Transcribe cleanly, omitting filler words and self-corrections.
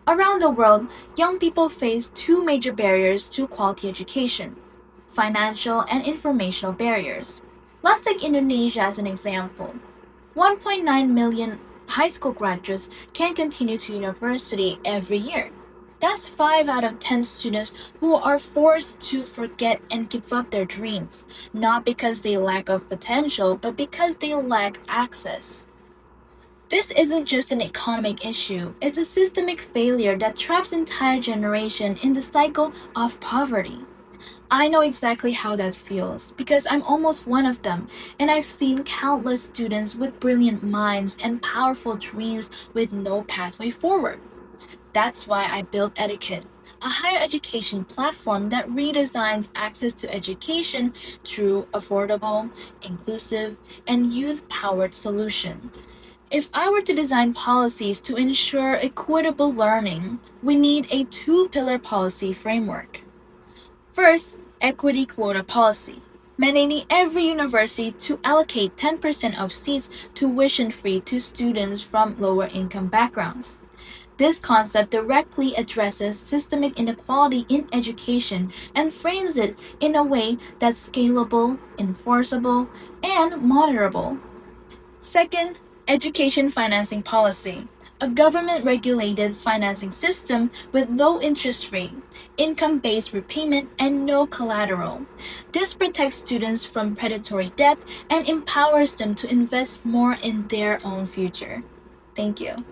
Around the world, young people face two major barriers to quality education: financial and informational barriers. Let's take Indonesia as an example. 1.9 million high school graduates can continue to university every year. That's 5 out of 10 students who are forced to forget and give up their dreams, not because they lack of potential, but because they lack access. This isn't just an economic issue, it's a systemic failure that traps entire generation in the cycle of poverty. I know exactly how that feels because I'm almost one of them, and I've seen countless students with brilliant minds and powerful dreams with no pathway forward. That's why I built Etiquette, a higher education platform that redesigns access to education through affordable, inclusive, and youth powered solutions. If I were to design policies to ensure equitable learning, we need a two-pillar policy framework. First, equity quota policy, mandating every university to allocate 10% of seats tuition-free to students from lower-income backgrounds. This concept directly addresses systemic inequality in education and frames it in a way that's scalable, enforceable, and monitorable. Second, education financing policy. A government regulated financing system with low interest rate, income based repayment, and no collateral. This protects students from predatory debt and empowers them to invest more in their own future. Thank you.